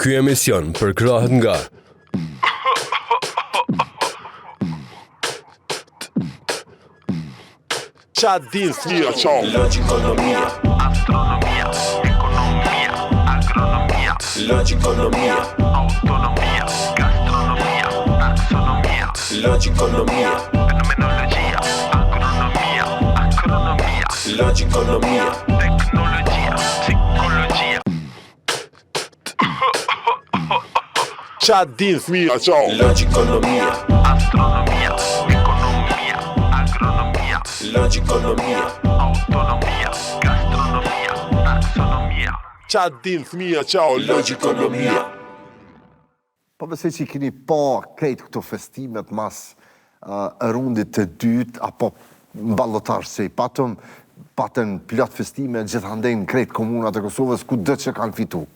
Ky emision përkrahet nga Qa din flia qau Logikonomia, astronomia, economia, agronomia, logikonomia, autonomia, gastronomia, taxonomia, logikonomia, fenomenologia, agronomia, astronomia, logikonomia, tecnologia, psicologia. Qa din flia qau Logikonomia, astronomia, economia, agronomia, logikonomia, autonomia, gastronomia, taxonomia. Qa din flia qau Logikonomia. Po besoj që I keni pa krejt këto festimet mas rundit të dytë, apo ballotar që I patën plot festime gjithandej në krejt komunat e Kosovës ku dë që kanë fitu.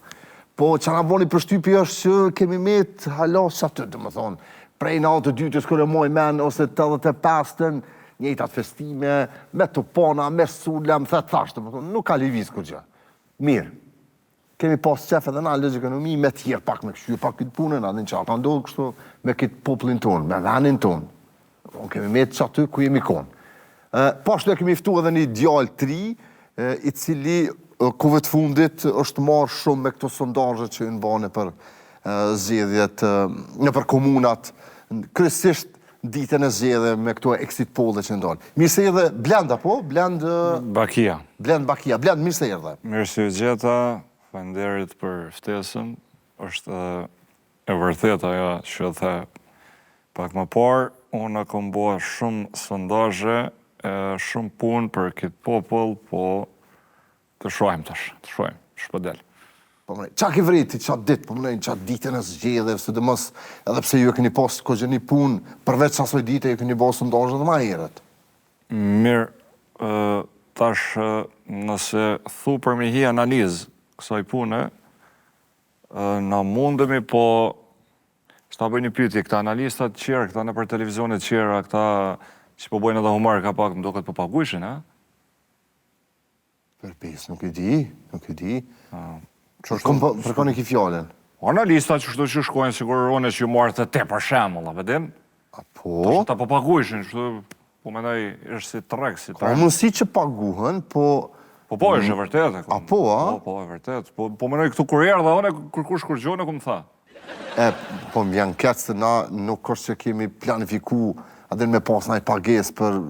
Po që nga boni përshtypi është që kemi met halas aty, dhe më thonë, prej në atë të dytës kërë moj men, ose të 85-ën, njëjtat festime, me të pana, me sula, më thetë thashtë, më thonë, nuk ka liviz kur gjë. Mirë, kemi pas qef edhe na logikonomi me tjerë pak me kështu, pak këtë punën, adin që ata ndodhë kështu me këtë popullin tonë, me venin tonë. Kemi met që aty ku jemi konë. Pashtu e kemi ftu edhe një djallë 3, I cili kohëve të fundit është marrë shumë me këto sondazhe që në bane për zgjedhjet në për komunat, kryesisht ditën e zgjedhjeve me këto exit poll që ndalë. Mirë se erdhe Blend apo? Blend Bakia. Blend Bakia. Blend, mirë se erdhe. Mirë se u gjeta, faleminderit për ftesën. Është e vërtet ajo që the pak më parë, unë kam bërë shumë sondazhe, shumë punë për këtë popull, po të shohim tash, të shohim, shpëdel. Po mënej, qa ke vreti, qatë ditë, po mënej, qatë ditën e zgjedhjeve, sidomos edhe pse ju e keni pas këgjë një punë, përveç asoj dite ju keni bërë sondazhe dhe ma herët. Mirë, tash nëse thu për me hi analizë kësaj pune, na mundemi, po s'ta bëj një pyetje, këta analistat qera, këta në për televizionet qera, këta që po bojnë edhe humor ka pak, më do këtë po paguishin, ha? Për pes, nuk e di. Përkoni ki fjallën. Analistat që shto që shkojnë sigurone që ju marrë të te për shemull, a vedin? Po? Ta po paguishin, shto, po mendoj, është si trek, si Ka mundësi që paguhen, po... Po, është e vërtet. A po, a? Po, e vërtet. Po mendoj këtu kur erë dhe one, kur kur gjone, ku më tha. Po më vjen keq se na nuk është që kemi planifiku adin me pas naj pages për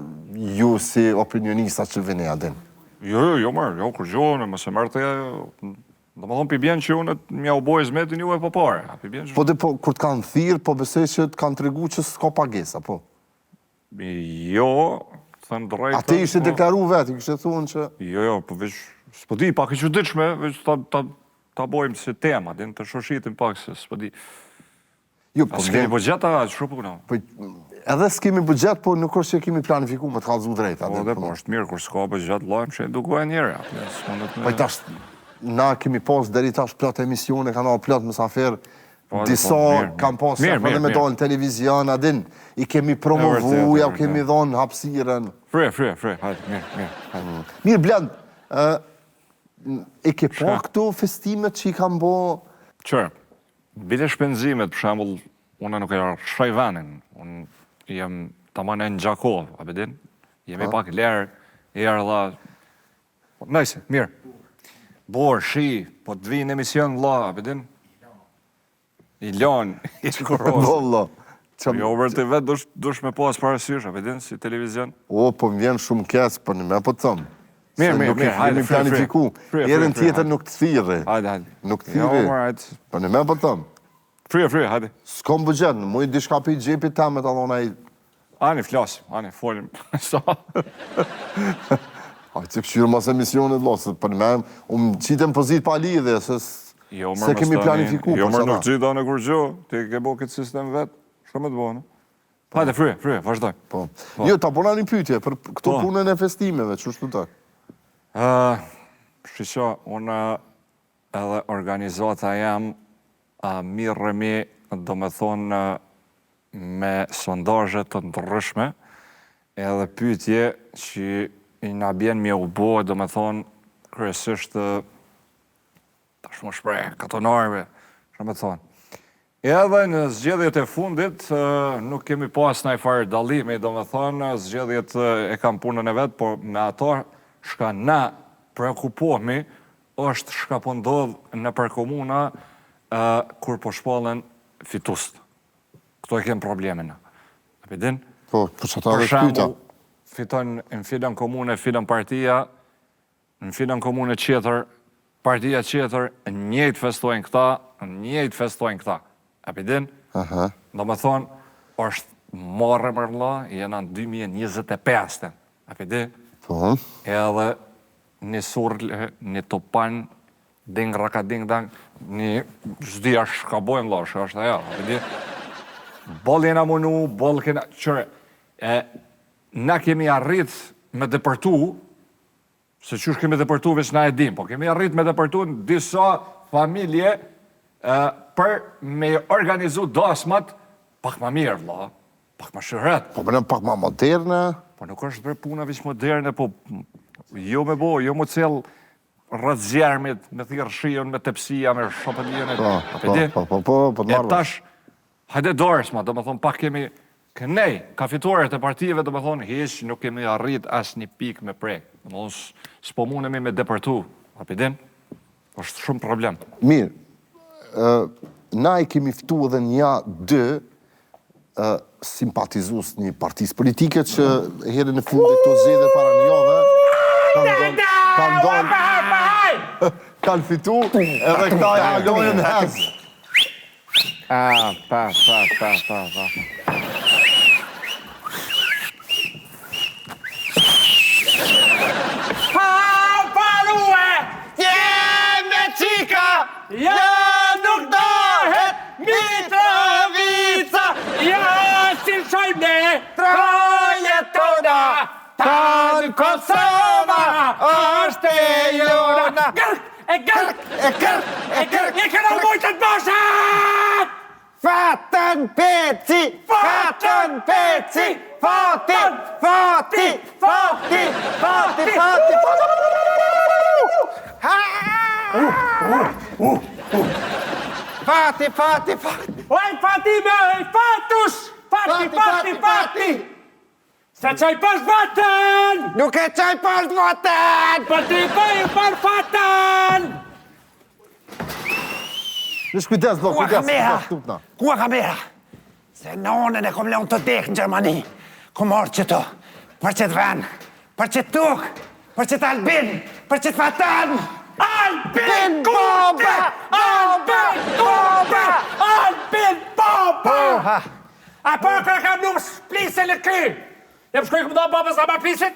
ju si opinionista që vini adin. Jo, mërë, kur gjone, më se mërë të do më thonë pibjen që unë mja u bojë zmetin ju e po pare. Po dhe po, kur të kanë thirë, po besoj që të kanë të regu që s'ka pagesa, po? Jo, thënë drejtë... A te ishte deklaru vetë, kështë e thunë që... Jo, po veç, s'po di, pak i qëditshme, veç ta bojmë si tema, din të shoshitim pak se s'po di. Jo, po s'kemi bugjeta, që puna? Edhe s'kemi bugjet, po nuk është që kemi planifiku me të kalëzu drejta. Po dhe, po është mirë, kur s'ka bugjet, lojmë që e dukuaj njerë. Po i tash, na kemi pas deri tash plot emisione, kanal plot mësafer, disa kam pas edhe me dalë në televizion, adin, I kemi promovu, ja kemi dhonë hapsiren. Fre, hajde, mirë. Mirë, Blend, e ke pa këto festimet që I kam bo... Qërë, bile shpenzimet, për shambull, unë nuk e shaj venin, unë jem tamane në Gjakov, a bedin? Jemi pak lërë, dha... Nëjse, mirë. Borë, shi, po të vinë emision la, a bedin? I lanë, I shkurosë. Valla. Jo, vërte vetë dush me pas parasysh, a bedin, si televizion? O, po më vjen shumë kes, po në me po të thëmë. Mirë, hajde, planifiku. Erën tjetër nuk të thirë. Hajde. Nuk të thirë. Po në me po të thëmë. Frie, hajde. S'kom bëgjet, mu I dishka për I gjepit ta me të dhona I... Ani, flasim, ani, folim. Sa? A, që këshyrë mas emisionit losët, për në me, qitëm pozit pa lidhe, se kemi planifiku. Jo, mërë nuk gjitha në kur gjo, ti ke bo këtë sistem vetë, shumë të bënë. Hajde, frie, vazhdoj. Jo, ta bona një pytje, për këto punën e festimeve, që shtu të? Shisho, unë edhe organizata jam, mirëmi, do me thonë, me sondazhe të ndryshme, edhe pyetje që I na bjen me u bo, do me thonë, kryesisht, tash më shprej, katonarve, me thonë. Edhe në zgjedhjet e fundit, nuk kemi pas ndaj farë dallimi, do me thonë, zgjedhjet e kam punën e vetë, por me ato shka na preokupohemi, është shka po ndodh në për komuna kur po shpallen fitust. Këto e kemë problemin. A përdin? Po, që ta Për dhe shpyta. shembull, fiton në filën komune, filën partia, në filën komune qeter, partia qeter, njëjtë festojnë këta, njëjtë festojnë këta. A përdin? Do me thonë, është marrë mërla, jena në 2025. A përdin? Po, Edhe një surlë, një topan, ding raka ding dang, një zdi është shkabojnë la, është aja, a përdin? Bol jena munu, bol kena, qëre, na kemi arrit me depërtu, se qysh kemi depërtu veç na e dim, po kemi arrit me depërtu në disa familje për me organizu dasmat pak ma mirë, vla, pak ma shëret. po bënem pak ma moderne. Po nuk është bërë puna veç moderne, po jo me bo, jo me cel rrët zjermit, me thirë shion, me tepsia, me shopëllien Po, E tash, hajde dorës ma, do me thonë, pak kemi, kënej, ka fituaret e partive, do me thonë, hiq, nuk kemi arrit as një pik me prek. Do me thonë, s'po munemi me depërtu, rapidin, është shumë problem. Mirë, na i kemi ftu edhe nja dë simpatizus një partisë politike që herën e fundit të zgjedhje para një javë kanë fitu edhe këta ja lojën hez. Pa. Ja nuk dohet Mitrovica, ja si shojmë ne trojet tona, tanë Kosova është e jona. Gërk, e këna mujtët boshat! Fatën peci, Fati! Oj, Fatime, fatus! Fati! Se qaj pas vatën! Nuk e qaj pas vatën! Po ti bëjë për fatën! Nish kujdes, do, kujdes, tupna. Kua kamera? Se nonën e kom leon të dekë në Gjermani. Kom orë që të, për që të ven, për që të tuk, për që të albin, për që të fatan. Albin Boba! A po kërë kam nuk shplisë në kry. Jem shkoj këmë do babës a ma plisit?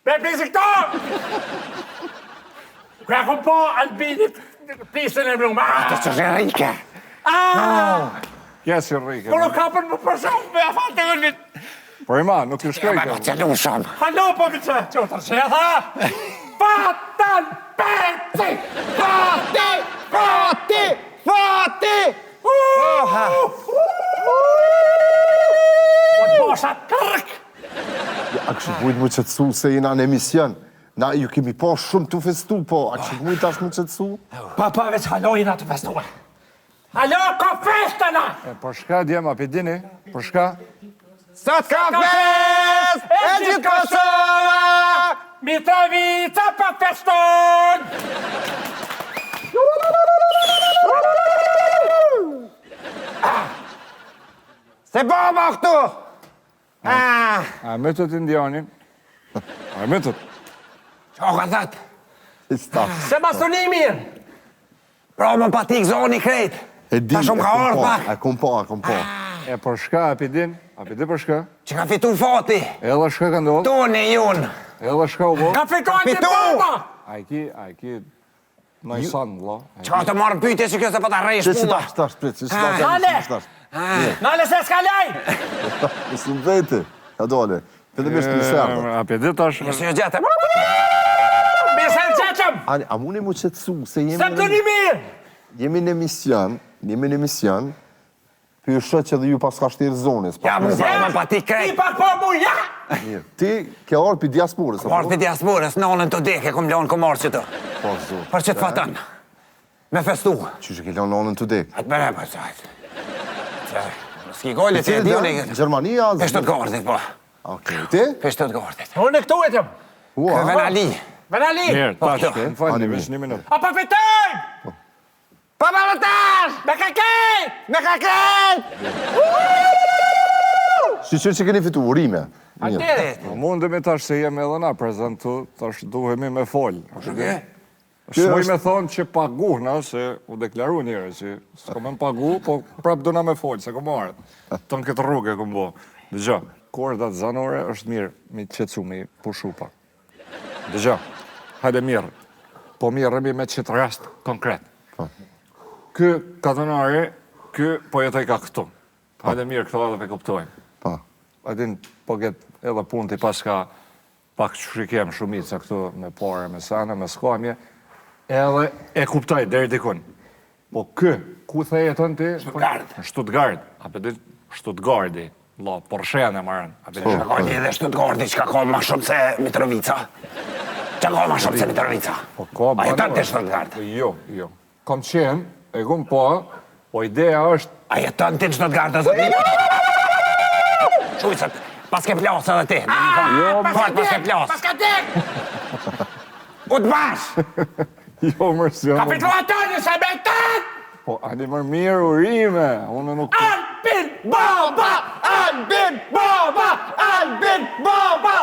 Me plisit këto! Kërë kom po albinit plisën e mlumë. Ato që rrike. Kja si rrike. Po nuk kapën më përshomë me a fatë të gëllit. Por ima, nuk i shkoj kjo. Që nuk shumë. Halo, po mi që qotër që e tha? Fatën peci! Fati! Po të bosha kërk! A kështë mujtë mu qëtësu se jena në emision. Na ju kemi po shumë të festu, po a kështë mujtë ashtë mu qëtësu? Pa veç halojina të festuar. Halo, ko festëna! Por shka, djema, pëdini? Por shka? Sot ka fest! E gjithë Kosova! Mitrovica pa feston! Se baba këtu! A me të t'indianin? A me të të? Qo ka thët? Se masoni mirë. Pra më patik zoni krejt. Ta shumë ka orë pak. A kom po. E por shka, a pëdin? A pëdi për shka? Që ka fitu fati. Edhe shka ka ndodhë? Tuni jun. Edhe shka u bo? Ka fitu anti baba. A i ki... Në i sanë, la. Që ka të marrë pytje që kjo se pa ta rejsh Që si puna. tash, pritë, Nale se s'ka laj. Nësë në vete, ja dole, fillimisht në sërë. A pëdi tash? Nësë një gjete. Me se në qeqëm. A muni mu qëtësu, se Se më të një mirë. jemi në emision, për ju shët që dhe ju pas ka shtirë zonës. Ja, më zërë më patik Ti krejt. pak po mu, ja. Mirë. Ti ke orë për diasporës. Marrë për diasporës, nonën të deke, kom lonë kom orë që të. Po, zotë. Për që të fatën. Me festu. Që që ke lanë nonën të dek? Atë bere, po, sajtë. S'ki gole që e dioni. Gjermania? Pe Stuttgartit, po. Okej, ti? Pe Stuttgartit. Unë këtu e tëm. Kë Venali. Venali. Mirë, tash, po. më falni, veç një minutë. A pa fitojmë! Pa balotash! Me kakej! Me kaket! Shqyqyr që keni fitu, urime. Mirë. Atere. Po mundemi tash se jemi edhe na prezent tu, tash duhemi me fol. Shmoj me thonë që paguhna, se u deklaru njëre që s'ko me më pagu, po prap do na me fol, se ko marrët. Të në këtë rrugë e kom bo. Dëgjo, kordat zanore është mirë, mi qecu, mi pushu pak. Dëgjo, hajde mirë, po mirëmi me qëtë rast konkret. Ky katonari, ky po jetoj ka këtu. Hajde mirë, këto edhe pe kuptojmë. Pa. Adin, po ketë edhe punë t'i pas ka pak shrikem shumica këtu me pare, me sana, me skamje, edhe e kuptoj deri dikun. Po ku the jeton ti? Stuttgart. Në Stuttgart. A për dit Stuttgarti, la, Porsche-në e marrën. A për dit Stuttgarti edhe Stuttgarti që ka ka ma shumë se Mitrovica. Që ka ma shumë se Mitrovica. Po ka A jeton të Stuttgart. Jo. Kom qenë, e kum po ideja është... A jeton të Stuttgart, a zëti? Shujësët, pas ke plasë edhe ti. Pas ke plasë. Pas ka dek! U të bash! Jo, mërë, Ka fitu atoni, se me tët! Po, ani mërë mirë urime, unë nuk... Albin Baba! Albin Baba! Albin Baba!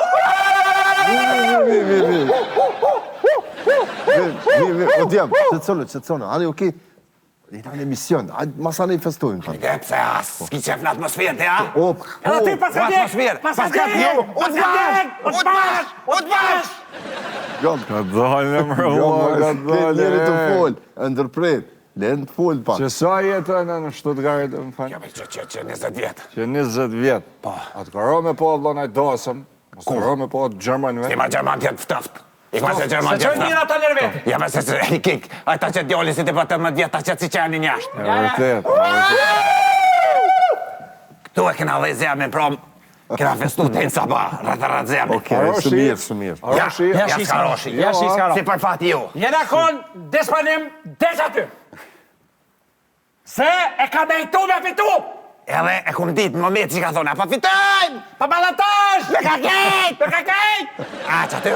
O djem, që të sonë, ani okej, jena në emision, masa ne i festojnë. Dhe pse as, s'ki qef në atmosferë, te, a? Edhe ti pas ka dek! Atmosferë! Pas ka dek! U të bash! U të bash! U të bash! Ka dalë mërë, ka dalë. Njeri të folë, ndërpret, lenë të folë pak. Që sa jetën në Stuttgart, më falë? Ja, që 20 vjetë. Që 20 vjetë. Po. Atë ka ro me po vlonaj dosëm, atë ka ro me po Gjermanve. Ti ma Gjerman tjetë ftëft. I ma se Gjerman Se tjetë qënë njëra ftëft. të nërvetë. Ja, me se kik, ata që djoli si ti pa 18 vjetë, ta që si qeni njashtë. E vërtet. Këtu e kena dhe zemin, prom, kena festu të hinë saba, rrët zemin. Okej, së mirë. Ja, Aroshi, ja s'ka roshi. Ja, shi s'ka roshi. Si për fati ju. Jena konë disponim des aty. Se e ka mejtu me fitu! Edhe e kumë ditë në momentë që ka thonë, pa fitojmë! Pa balatash! Me ka kejt! Me ka kejt! A, që aty...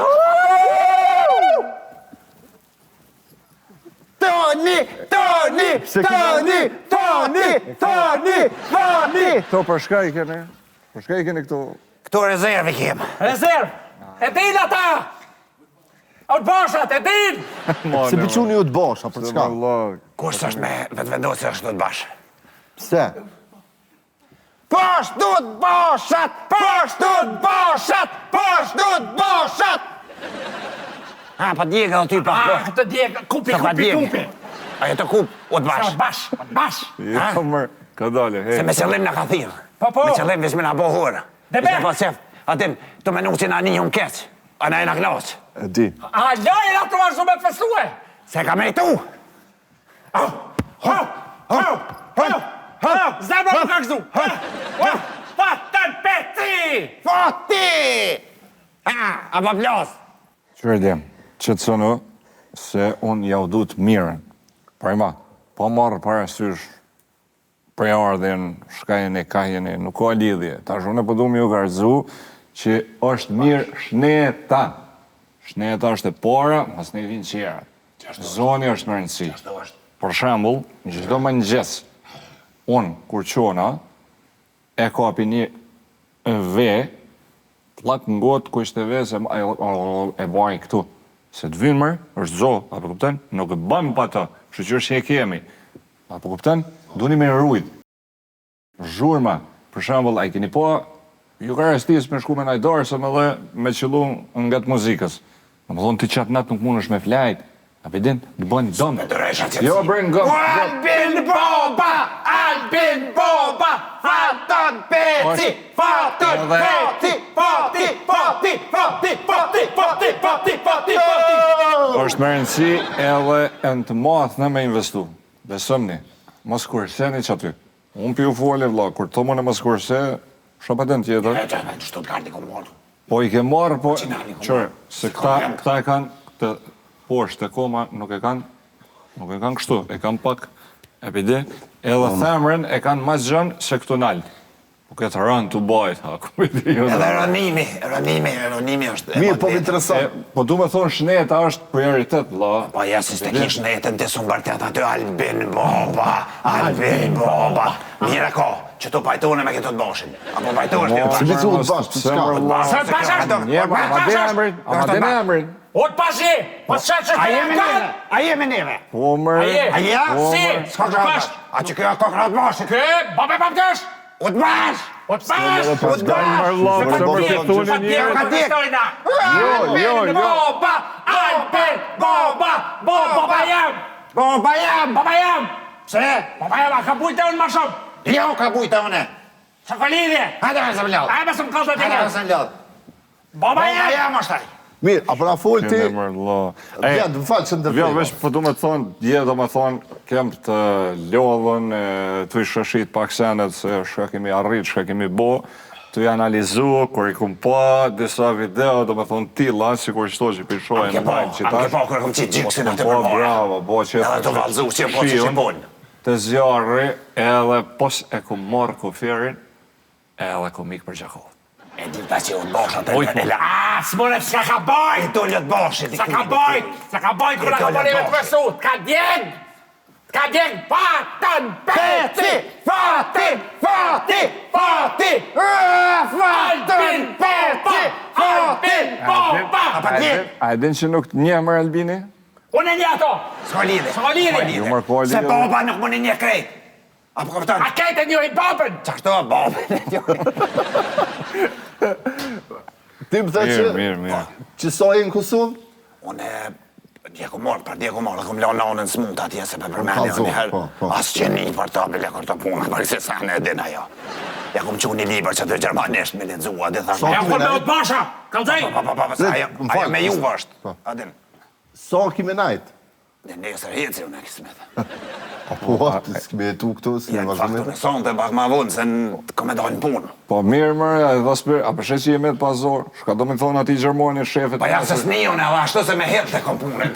Toni! Toni! Toni! Toni! Toni! Toni! Këto për shka i keni? Për shka i keni këto? Këto rezervi kemë. Rezerv! E din ata! O të boshat, e din! Se biquni u të bosha, për çka? Kush është me vetë vendosë është të bashkë? Pse? Poshtë du të boshat! Poshtë du të boshat! Poshtë du të boshat! Ha, pa djega o ty pa. Këtë djekë, kupi, Sa pa kupi, djegë. kupi! Ajo të kup, o të O bashkë. të bash, o të bash! Jo, mërë, ka dale, hej. Se me qëllim në ka thirë. Po, po. Me qëllim vishme në bo hurë. Dhe be? Ishte po qef, atin, të menu që na një unë keq. A na e në knaqë. E di. A lojën ato vazhdo me festue! Se ka me i tu. Zemra më ka gëzu! Fatën peti! Fati! A pa plas. Qërë dem, që të sënë, se unë jau du të mirën. Prima, po marrë parasysh prej ardhen, shkajeni, kajeni, nuk ka lidhje. Tash unë e përdu mi u garzu që është mirë shneta. Shneta është e para, mas ne vinë qera. Zoni është më rëndësi. Për shembull, në çdo mëngjes, unë, kur qona, e kapi një ve, plak ngot ku ishte ve, se e bajnë këtu. Se të vinë mërë, është zo, apo kupten, nuk e bëjmë pa të, shëqyrë që e kemi. Apo kupten, duni me rrujt. Zhurma, për shembull, a i keni po, ju ka restis me shku me najdarë, se me dhe me qëllu nga të muzikës. Në më thonë, ti qatë natë nuk mund është me flajt. A për din, të bëjnë dëmë. Jo, bërën gëmë. Albin Boba! Albin Boba! Fatën peci! Fatën peci! Fati! Fati! Fati! Fati! Fati! Fati! Fati! Fati! është më rëndësi edhe e në të math në me investu. Besëmni, mos kurseni që aty. Unë pi u foli, vla, kur të më në mos kurse, shopeten tjetër. Stuttgarti ku morë. Po i ke marrë, po, qërë, se këta e kanë, këtë poshtë e koma, nuk e kanë Nuk e kanë kështu, e kanë pak, e pidi, edhe themrën e kanë ma gjënë se këtu nalë. Po këtë rënë të bajt, ha, ku i di ju. Edhe rënimi është... Mirë, po më interesant. Po du me thonë shneta është prioritet, la. Po ja, si s'te ki shnetën të sunë bërtet aty, Albin Boba. Mire ko, që tu pajtone me këtë të boshin. Apo pajtone është Si mi cu të bashkë, të shka? Së të bashkë! Ama dhe emrin. O të pashi! Pas që që A jemi neve? Po mërë. A ja? Si! S'ka që bashkë. A që kjo kokra të bashkë? Kë, babe pa pëtësh! U të bashkë! O të pash! Pas gajnë mërë lopë, se mërë të thunin njërë. Albin Boba! Albin Boba! Boba jam! Boba jam! Se? Boba jam, a ka bujtë e unë ma shumë? Jo ka bujtë une. Sa ka lidhje? Hajde me se më ljodh. Hajde me se më kallë të Hajde me tjene. se më ljodh. Boba jam! jam është taj. Mirë, apo na folë ti... Kene mërë lo. Vjen, më falë që Vjen, ndërprej. veç po du me thonë, dje do me thonë, kem të lodhën, të i shëshit pak senet se shka kemi arrit, shka kemi bo, të i analizu, kur i kum pa, disa video, do me thonë tila, si kur qëto që pishojnë Anke po, kërë kom qitë gjiksin atë për mora. Bravo, bo që Edhe të valzu që po që shqipon. të zjarri, edhe pos e kum marrë kufirin, edhe kum ikë për Gjakovë. E di ta që unë bosha të Ojt, rënela. A, s'mone s'ka ka bajt! I tullë të boshit. S'ka bajt! S'ka bajt kërë ka bërë me të përsut! Ka djeng! Ka djeng! Fatën peci! Albin Boba! Albin Boba! A e din që nuk të një mërë Albini? Unë e një ato! S'ka lidhe. S'ka lidhe. Ju mërë ko Se lidhe. Boba nuk më një krejt. Apo kapëtan? A kejtë e njohin babën! Qashtu a Boba? Ti më dhe që... Mirë. Që sa e në Kosovë? Unë djeko morë, kom la nanën smut atje se për përmeni Po, një herë. po. As që një për të bile kërë të punë, për se sa në edhin ajo. Ja kom që një liber që të gjermanisht me ledzua, dhe thash... Ja kur me o të basha! Kalzaj! Ajo me juve është. Adin, Sa kime najtë? dhe nesër heci unë e kisë me dhe. Apo, s'kime jetu këtu, si Ja në në faktu vazhdimet? në sonte pak ma vonë, se kom e dojnë punë. Po mirë mërë, edhe spirë, a përshë që jemi të pazor, shka do me thonë ati Gjermoni, shefet... Pa ja se s'nion e ashtu se me hilt e kom punën,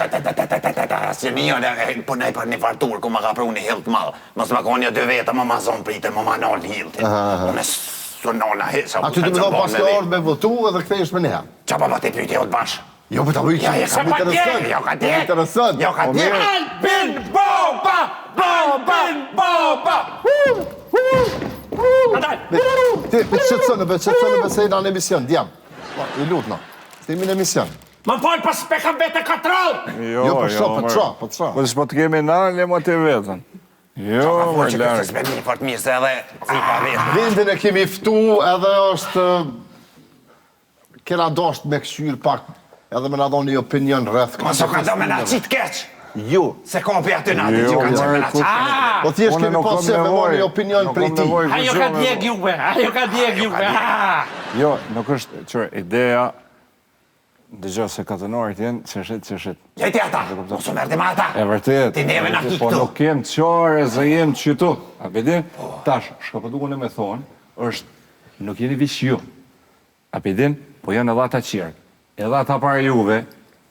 si nion e punaj për një fartur, ku ma ka pru një hilt malë. Mos me konë një dy vete, ma zonë prite, ma nalë hiltin. Unë së nona hisa. A ty të me do pas të orë me votu edhe këthejsh me neha? Qa pa ti pyjti o të bashkë? Jo, për të ujë, Ja, ka më interesant. Jo ka djek. Interesant. Jo ka djek. Albin Boba! Albin Boba! Andaj! Ti, me qëtësënë, se i në emision, djam. I lutë në, se imi në emision. Më falë pas pe kam vete katrol! Jo, për shra, për shra, për shra. Po s'po të kemi nalë, le më të vetën. Jo, Ka më që këtë lërë. s'me një fort mirë se edhe si pa vetë. Vendin e kemi ftu edhe është... Kena dasht me këshyr pak, edhe me na do një opinion rreth. Mos o ka do me na qitë keq. Jo. Se kopi aty në aty që Jo, ka që me mërë, na ku- qitë. Po thjesht kemi pas se me marrë një opinion prej ti. Ajo ka djeg juve! Ajo ka djeg juve! Jo, nuk është, qërë, ideja, dëgjo se katënorit jenë, qëshit. Jeti ata, mos o mërdi ma ata. E vërtet. Ti neve na ki Po këtu. nuk kem qare, zë jem qëtu. A pëdi? Tash, shka po duke në me thonë, është, nuk jeni vish ju. A pëdin? Po janë edhe ata qërë. Edhe ata para juve,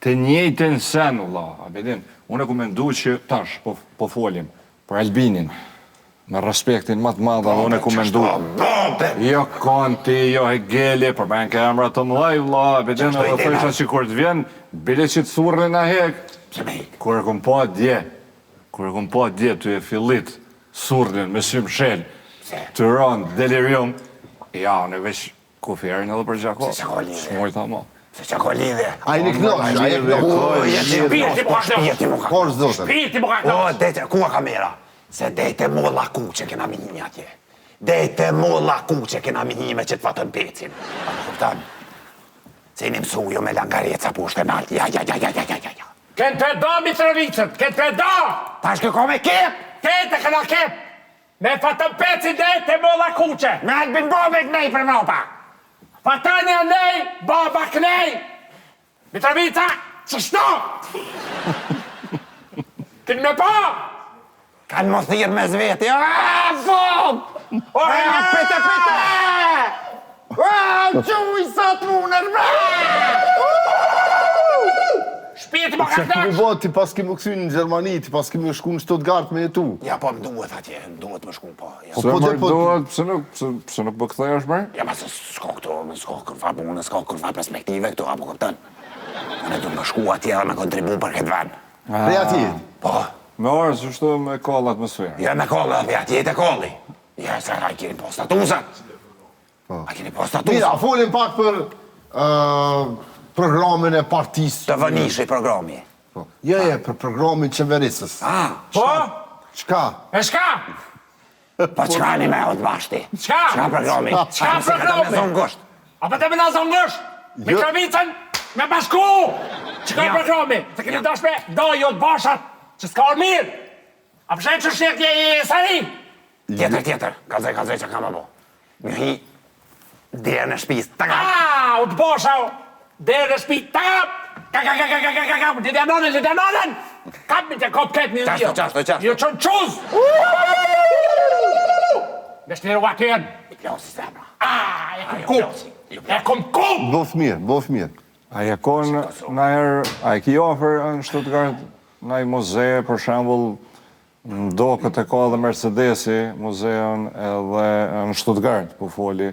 të njëjtën sen, Allah. A pëdin? Unë e ku mendu që, tash, po folim, për Albinin, me respektin më të madha, unë e ku mendu. Bobe. Jo Konti, jo Hegeli, për me në ke emra të mëlaj, Allah. A pëdin Qashtu edhe i thësha dena. që kur të vjen, bile që të thurën a hek. Pse me hik? Kur e kom pa dje, të e fillit surdin me sy mshel, të rënë delirium, ja, në veç kuferin edhe për Gjakov. Se ka lidhje. S'moj tha ma. Se që ko lidhe. A i në knosh, a i në knosh. Shpirti mu ka knosh! Shpirti mu ka Por zotën. Shpirti mu ka O, knosh! dete, ku ka kamera? Se dete mu laku që kena mi një atje. Dete mu laku që kena mi një me që të fatën pecin. A më kuptan? Se i një mësu jo me langareca pushtë e naltë. Ja. Kënë të do, Mitrovicët! Kënë të do! Ta është këko me kep? Kënë këna kep! Me fatën peci dhe të molla kuqe! Me Albin Bobe kënej për Evropa. Fatania nej, baba kënej! Mitrovica, që shto? Kënë me po! Kanë më thirë me zveti. A, Bob! O, ja, pite! A, quj sa të munër me! Shpirti më ka Se kemi knaq. bo, ti pas kemi kësy në Gjermani, ti pas kemi shku në Stuttgart me jetu. Ja, po më duhet atje, më duhet më shku, po. Ja, Se po, mërë po- duhet, pse nuk po kthehesh më? ja ma se s'ka këtu, s'ka kërfa punë, s'ka kërfa perspektive këtu, apo këpëtën. Unë du më shku atje dhe me kontribu për këtë vend. Prej ati. Po, Me orë, që shtu me koll atmosferë. ja me kolla, dhe atje jetë e kolli. Ja, se a keni po statusat. A keni po Mira, statusat. folim pak për programin e partisë. Të vënishi programi. Po. Je, për programin qeverisës. Po? Qka? E shka? Po qka një me od bashti? Qka? Qka programi? Qka Qka programi? me zonë gosht? Apo të me na zongësh? Me Jo. kravicën? Me bashku? Qka Ja. programi? Të keni dash me dojo të bashat që s'ka orë mirë. A përshet që shqek je sari? Tjetër, kazaj që ka më bo. Një hi, dhe në shpis, taka. U të basha, dhe në shpi, takap! Kakakakakakakakak! Lidjanonën! Kap me të kop ketë një një. Qashtu. Jo qënë quz! Me shtiru atjen. Plosi zemra. E kom kup! E kom kup! Bof mirë. A je konë në herë, a e ki ofër në Stuttgart në i muze, për shembull, në dokët e ka dhe Mercedesi, muzeon edhe në Stuttgart, po foli.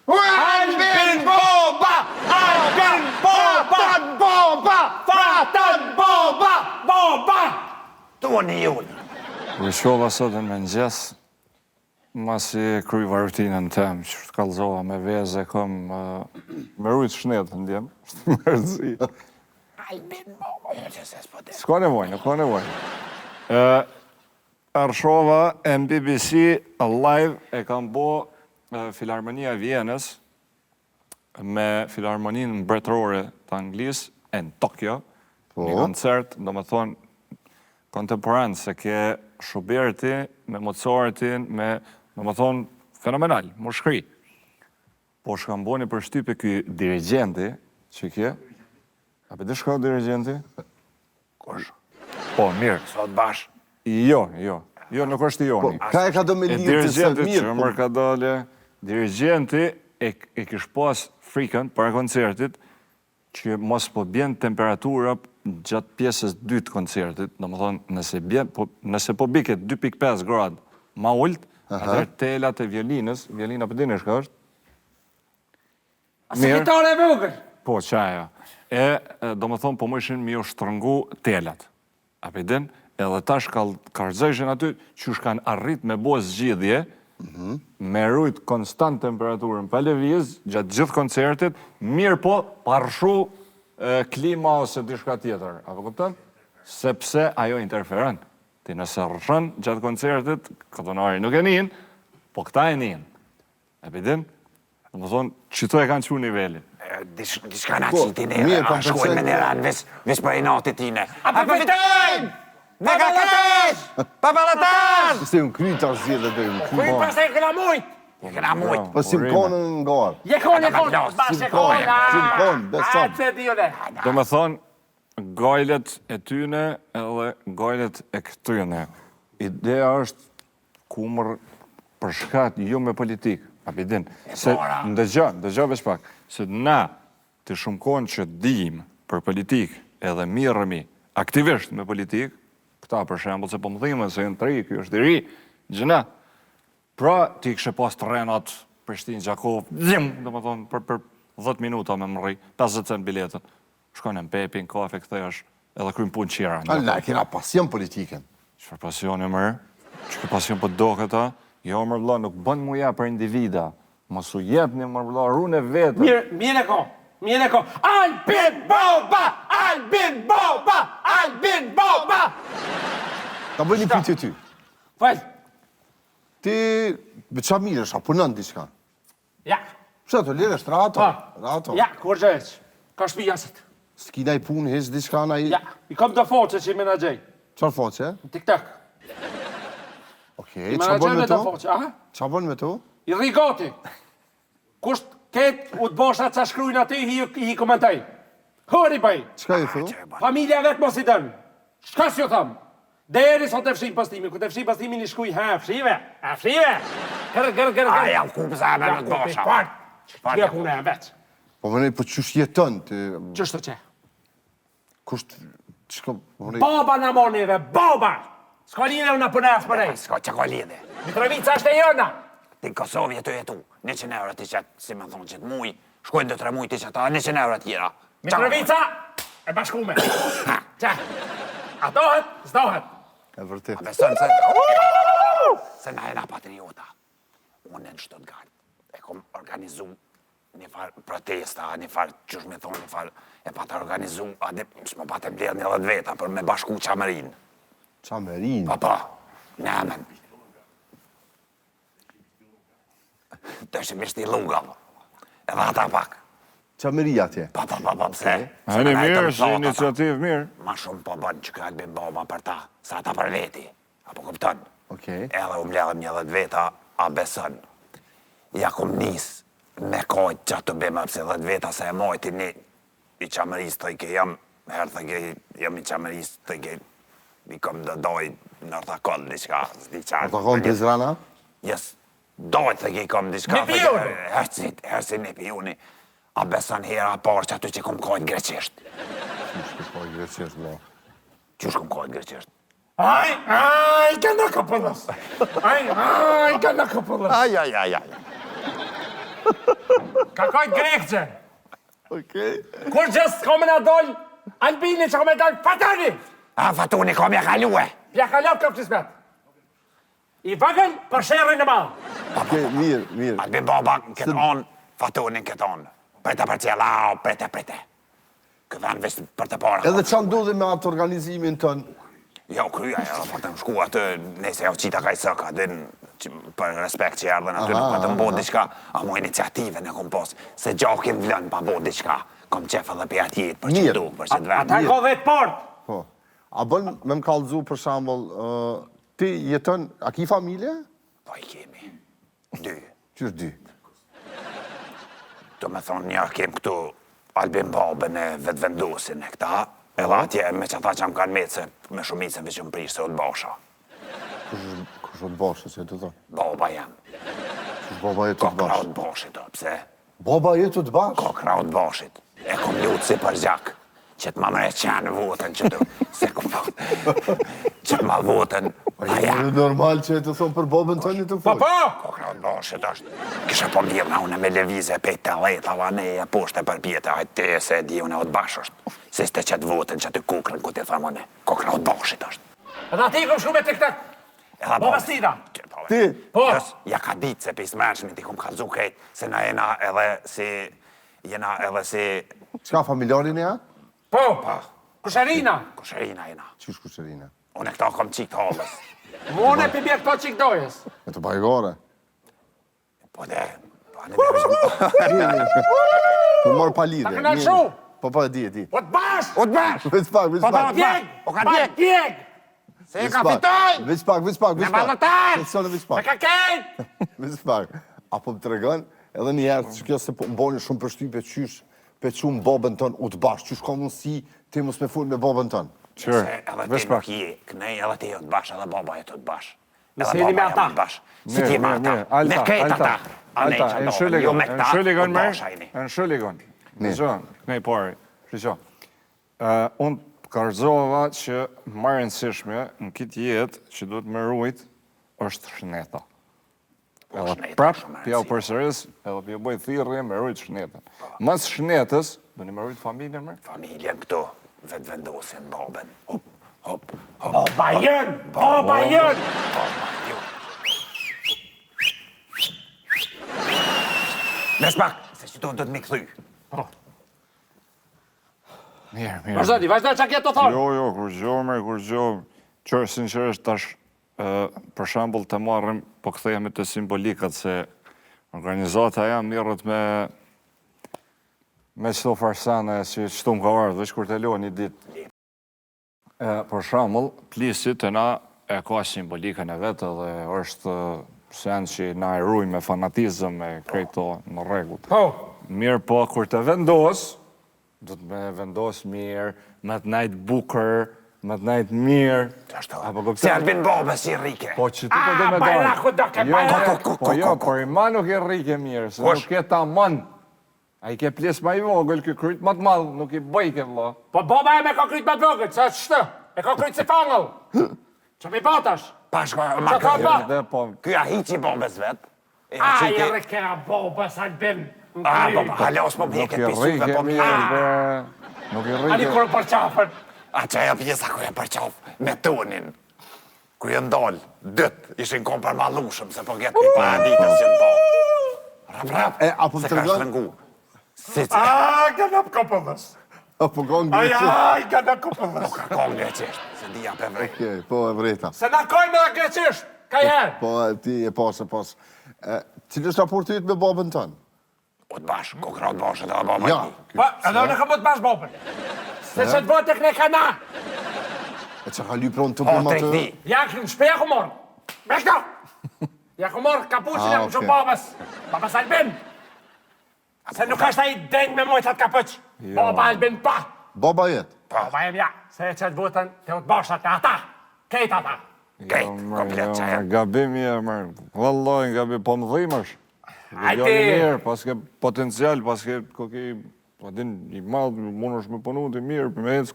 Albin Boba! Albin Boba! Fatan Boba! Tu një unë. Rishova sot në mëngjes, masi kryj varutinën tem, që të kallëzoha me vezë, kom me rujtë shnetë, ndjem, shtë mërëzi. Albin Boba. S'ka nevoj, nuk ka nevoj. Arshova në BBC live e kam bo Filharmonia e Vienës me Filharmoninë mbretërore të Anglisë në Tokyo, një koncert, do më thonë, kontemporan, se ke Schuberti me Mozartin, me, do më thonë, fenomenal, më shkri. Po shkam bo një përshtypje ky dirigenti, që kje, a për dhe shka dirigenti? Kush? Po, mirë. Sot bash. Jo, nuk është i joni. Ka e ka do me E lirë të së dirigenti që mirë. mërë ka dole, dirigenti e kish pas frikën para koncertit që mos po bjen temperatura gjatë pjesës 2 të koncertit, do më thonë, nëse po biket 2.5 gradë ma ullët, atër telat e violinës, violina për dini shka është? Se gitare e vogël. Po, qaja. Do më thonë, po më ishin mi u shtrëngu telat. A për din, edhe tash karzëshin aty, që shkan arrit me bo zgjidhje, me rujt konstant temperaturën pa lëviz, gjatë gjithë koncertit, mirë po parshu klima ose dishka tjetër. Apo kupton? Sepse ajo interferon. Ti nëse rrshën gjatë koncertit, këtonari nuk e njën, po këta e njën. E për din, do më thonë, qëto e kanë që nivelin. Dishka na Po, qiti mirë, nere, po, a shkojnë me përse- nere anë vis për e natit tine. A përfitojnë! Me ka kesh! Papalatar! Se unë kry të ashtë zhjede dhe unë kry. Kuj pas e këna mujt! Je këna mujt. Po si më konën nga arë. Je konë, plas, bas si e konë, konë! si konë, beson. A, të dione! Do me thonë, gajlet e tyne edhe gajlet e këtyne. Ideja është kumër për shkat jo me politikë, a pidin. Se ndëgja veç pak, se na të shumë konë që dim për politikë edhe mirëmi aktivisht me politikë, këta për shembull se po më dhime se në 3, kjo është i ri, gjëna. Pra, ti kështë pas të renat Prishtinë, Gjakov, zim, do më thonë, për 10 minuta me më rri, 50 cent biletën. Shkojnë në Pepin, kafe, këthesh, edhe krymë punë qira. Allah, kena pasion politiken. Qëfar pasion e mërë? Që pasion për do këta? Jo, mërë vla, nuk bënë muja për individa. Mos u jep një mërë vla, rune vetë. Mirë e ko! Albin Boba! Albin Boba! Albin Boba! Ta bëj një pyetje ty. Fajt! Ti, me qa mirë është, apunën diçka. Ja! Pse të lirë është rato? Rato. Ja, kur gjëheq. Ka shpi jasit. S'kina i punë, hes diçka na i... Ja, i kom të foqe që i menagjej. Qar foqe? TikTok. Okej, I qa bën menagjej me me të to? foqe, aha? Qa bën me to? I rri gati. Kusht ketë u të boshat që shkrujnë aty, i komentaj. Hëri bëj. Qka i thu? Familja vetë mos i dënë. Shka s'jo thëmë? Deri sot e fshim pastimin, ku të fshim pastimin i shkuj, ha, fshive. Gërë. A jam kupë sa me të bosha. Që pune e vetë. Po më nej, po qësh jetën ti... Qështë të që? Kusht... Qka... Baba në monive, baba! S'ka lidhe unë për nërës për nejë. S'ka që ka lidhe. Mitrovica është e jona. Ti në Kosovë jetu 100 euro ti qëtë, si me thonë qëtë muj, shkojnë 2-3 muj ti qëta, 100 euro tjera. Mitrovica e bashkume. Qa? A dohet, s'dohet. E vërtet. A beson se na e na patriota. Unë në Stuttgart e kom organizu një farë protesta, një farë, qësh me thonë, një farë, e pa të organizu, s'mo pa të mbledh një 10 veta, për me bashku Qamërin. Qamërin? Pa, nemen. Të është mishti lugav, edhe ata pak. Qamëri atje? Pa, pse? A një mirë, është iniciativë mirë. Ma shumë po bënë që ka albin baba për ta, sa ta për veti, apo kupton? Okej. Edhe u mbledhëm një 10 veta, a beson. Ja kum nis me kojt që të bima pëse 10 veta se e mojti një i Qamëris të i ke jam, herë të ke jam i Qamëris të i ke i kom do doj nërta koll diqka, s'di qartë. Nërta koll Prizrana? Yes, doj të ke kom diqka. Një pijuni? Herësi një pijuni. A beson hera parë që aty që kom kojt greqisht. Qysh kojt greqisht, bro? Qysh kom kojt greqisht? Aj, ka në këpëllës. Aj, ka në këpëllës. Aj. Ka kojt grekëgje. Okej. Kur gjës s'kome në dollë, Albini që kome dollë, Fatoni! A, Fatoni, kom ja kalue. Pja kalop këpë që smet. I vëgën për shërën e malë. Okej, mirë. Albin baba këtë onë, Fatoni këtë onë. Prete për qela, prete. Këdhan vesh për të parë. Edhe që ndodhi me atë organizimin tënë? Jo, kryja, edhe për të më shku atë, nëse jo qita ka i sëka, për respekt që erdhen aty, nuk për të më bo diqka, a mu iniciative në kom pos, se gjakim vlën pa bo diqka, kom qef edhe për atjet, për që du, për që të vend. Ata ka 10 portë. Po. A bën me më kallëzu, për shambull, ti jetën, a ki familje? Po i kemi, 2. Qysh 2? Do me thonë një kem këtu Albin babën e vetë vendosin e këta, edhe atje me që ata që më kanë metë se me shumicën vë që më prishë se o të basha. Kush o të bashë, se të thonë? Baba jam. Kush baba jetë të Kokra o bashë? të bashit, pse? Baba jetë të bashë? Kokra o të bashit. E kom lutë si për gjak, që të më mre qenë votën që të... Se kom thotë, që të më votën, a jam. Normal që e të thonë për babën të një të folë. Po! Kokra o të bashit është. Kisha po mirë na une me levize pej të lejtava neje poshte për pjetë, a te se di une o të bashë është. Se s'te qëtë votën që të kukrën, ku të thamë une. Kokra o të bashit është. Edhe ati kom shku me të këtë. Baba Stina. Ti? Po. Ja ka ditë se pis mërshmi ti kom kalzu krejt, se na jena edhe si... Jena edhe si... Qka familjarin e ja? Po. Kusherina. Kusherina jena. Qysh kusherina? Une këta kom qik të halës. Mune për bje këto qik dojës. E të bajgore? Po dhe... Po në dhe... Po morë pa lidhe. Ta këna shu. Po e di. O të bash. O të bash! Vec pak. Djeg. O ka djeg! Djeg. Se e ka fitoj! Vec pak. Me vallëtar! Vec Me pak. ka kejt. Vec pak. Apo më të regën, edhe një herë që kjo se më boni shumë përshtypje qysh, pe qumë babën tënë u të bashkë, qysh ka mundësi ti mos me full me babën tënë. Qërë, Edhe vesh ti pak. nuk je, kënej edhe ti o të bash, edhe baba e të të bash. Nëse jeni me ata. Si ti me ata. Me kejt ata. Alta, e në shëlligon, Jo me këta, shëlligon të mërë, basha jeni. e në shëlligon. Ne pari, shqo. Unë karzova që më rëndësishme në këtë jetë që duhet më rujt është shneta. Edhe shneta prap, shumë e pja u rëndësishme. përsëris, edhe pja u bëj thirrje me rujt shnetën. Mas shnetës, do një më rujt familjen mërë? Familjen këto, vetë vendosin babën. Hop. Baba jën. Baba jën. Nes pak, se që do të më këthy. Mirë. Vazhdoni, vazhdoj që kjetë të thonë. Jo, kur gjo, qërë sinqerisht tash, për shambull të marrim, po këthejemi të simbolikat se organizata jam mirët me qëto farsane, si qëto më ka ardhë, veç kur të lo një ditë. Për shambull, plisit e na e ka simbolikën e vetë dhe është sen që na e ruj me fanatizëm e krejto në regull. Po. Mirë po, kur të vendos, do të me vendos mirë, me të najtë bukër, me të najtë mirë. Se Albin babë si rike. Po që ti po do me bajraku do ke bajraku. Po jo, por i ma nuk e rike mirë, se nuk e ta man. A i ke ples ma i vogël, ky kryt ma të madh, nuk I bëj ke vlla. Po baba e me ka kryt më të vogël, sa ç'të? E ka kryt si fangëll. Që mi batash? Pashko, Që ka ba? Ky a hiqi bombës vet. Ai, edhe kena bobës Albin. Halos po bjeket pisuve po mirë. Nuk I Ani rrike. kur për qafën. A që ajo pjesa ku e përqof me tonin. Ku e ndol, dët ishin kom për malushëm, se po gjetë një pa ditës që në po. Rap, apo se të ka rëgon? shtrëngu. Si që, Gëna kopëllës. Po gongë Ai, gëna kopëllës. ka kong greqisht, se dhja për vrej. Okej, po e vreta. Se na kojmë dhe greqisht, ka herë. Po ti e pas. Cili është raporti yt me babën tënë? O të bashkë, kokrat bashkë dhe baba Ja. një. Po, edhe unë kam të bash bobën. Se që të botë e këne ka na. E që ka lypron të O, përma të... trekti. Ja, në shpeja ku morë. Me këto. Ja ku morë kapuqin e më shumë babës. Babës Albin. Se nuk është ai denjë me mojtat kapuq. Baba Albin pa. Baba jetë. Baba e mja, se që të votën të të bashkët e ata. Kejt ata. Kejt, komplet që e. Gabim je, mërë. Vallaj, gabim, po më dhimësh. Hajde. Mirë, paske potencial, paske koki, po din, I madh, mund është me punu të mirë, me ecë,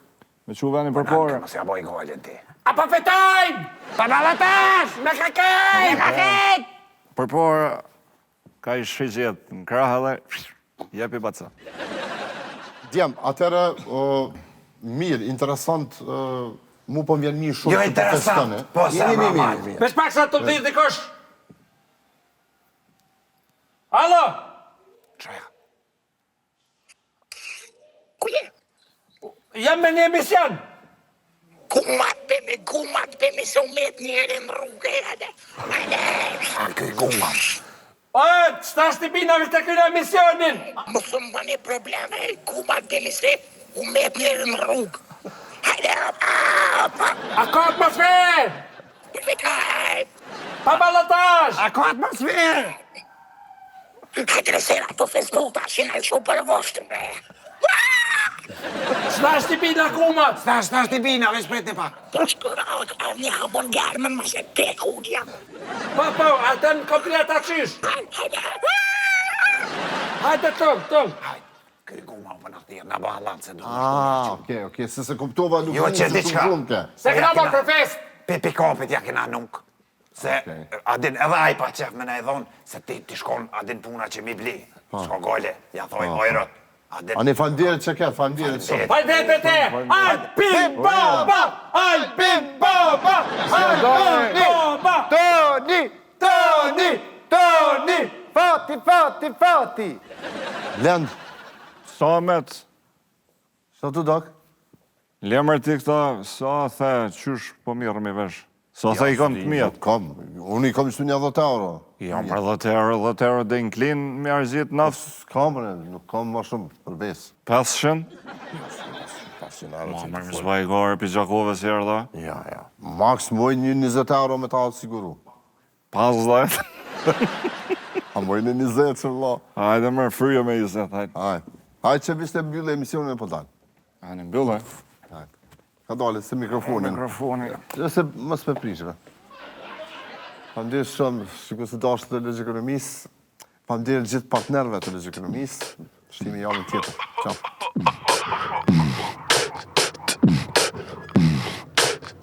me që venin për pore. Mos ja boj gollin ti. Apo fitojnë! Pa balatash! Me kakej! Me kakej! Për pore, ka I shqyqjet në krahë dhe, jepi baca. Djem, atëre, mirë, interesant, mu po m'vjen mirë shumë Jo që po interesant, festone. po sa Mirë. normal. Me shpak sa të dhirë dikush! Alo! Qoja. Ku je? Jam me një emision! Kumat bëmi se u met njerë në rrugë e edhe. A këj guma. O, qëta është I binave të kënë emisionin? Më thëmë bëni probleme, kumat bëmi se u met njerë në rrugë. Hajde, A ka atmosferë? përvekaj. Pa balatash! A ka atmosferë? Hajde në sera të festuta, që në shumë për vështë me. Qëta është I bina kumat? Stash I bina, veç prit një pak. Po shkëra, a një hamburger më se te kudja. Po, atë në komplet aqysh. Hajde, Hajde tëm. Këj guma më në thirë, në balan se du. Okej, se kuptova nuk Jo, mund që se diçka. shumë ke. Se këna mor për fest. Pikapit ja kena nuk. Se adin edhe aj pa qef me ne e dhonë, se ti shkon adin puna që mi bli. Shko gole, ja thoj ojrët. A ne fanderit që ke, fanderit shumë. Hajde për te! Albin baba! Albin baba! Albin baba! Toni! Fati! Lend, Samet, sa të dak? lemër ti këta, sa the, qysh po mirë mi vesh. Sa the I kam të mjetë. Kam, unë I kam shtu një 10 euro. Jam për 10 euro dhe n'klin me arzit nafs, Kam, nuk kam ma shumë për besë. 500. 500 euro Ma që më zbaj gare për Gjakove si erda. Ja. Max moj një 20 euro me ta alë siguru. 50. A moj një 20 që vla. Hajde mërë, fryo me 20, hajde. Hajde që vishte mbyllë emisionin e po dalë. Hajde, mbyllë, Ka dalë se mikrofonin. mikrofoni. Jo se mos me prishve. Faleminderit shumë, sikur se dashët të Lexikonomisë. Faleminderit gjithë partnerëve të Lexikonomisë. Shtimi javën tjetër. Ciao.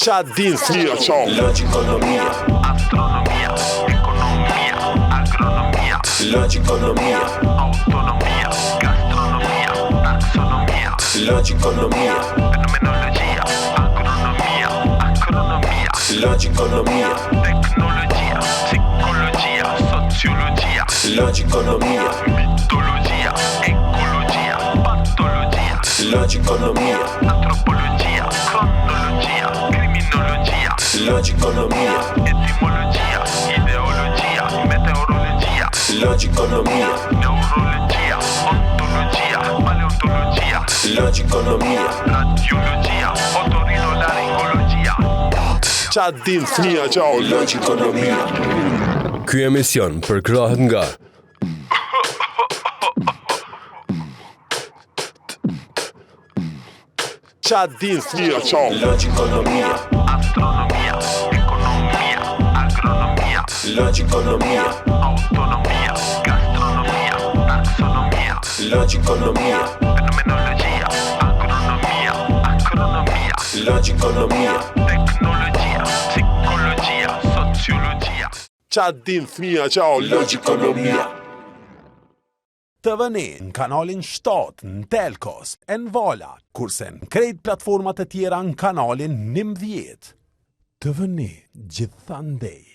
Qa din flia qau. Logikonomia. Astronomia. Economia. Agronomia. Logikonomia. Autonomia. Gastronomia. Taxonomia. Logikonomia. Fenomenologia. Agronomia. Astronomia. Logikonomia. Tecnologia. Psicologia. Sociologia. Logikonomia. Mitologia. Ecologia. Patologia. Logikonomia. Antropologia. Cronologia. Criminologia. Logikonomia. Etimologia. Ideologia. Meteorologia. Logikonomia. Neurologia. Ontologia. Paleontologia. Logikonomia. Radiologia. Otorinolaringologia. Qa din flia qau. Logikonomia. Ky emision përkrahët nga Qa din flia qau. Logikonomia. Astronomia. Economia. Agronomia. Logikonomia. Autonomia. Gastronomia. Taxonomia. Logikonomia. Fenomenologia, agronomia, astronomia, Logikonomia. teknologia, psikologia, sociologia. Qa din fëmia qa o logikonomia. Të vëni në kanalin 7 në Telkos, në Vala, kurse në krejt platformat e tjera në kanalin 19. Të vëni gjithandej.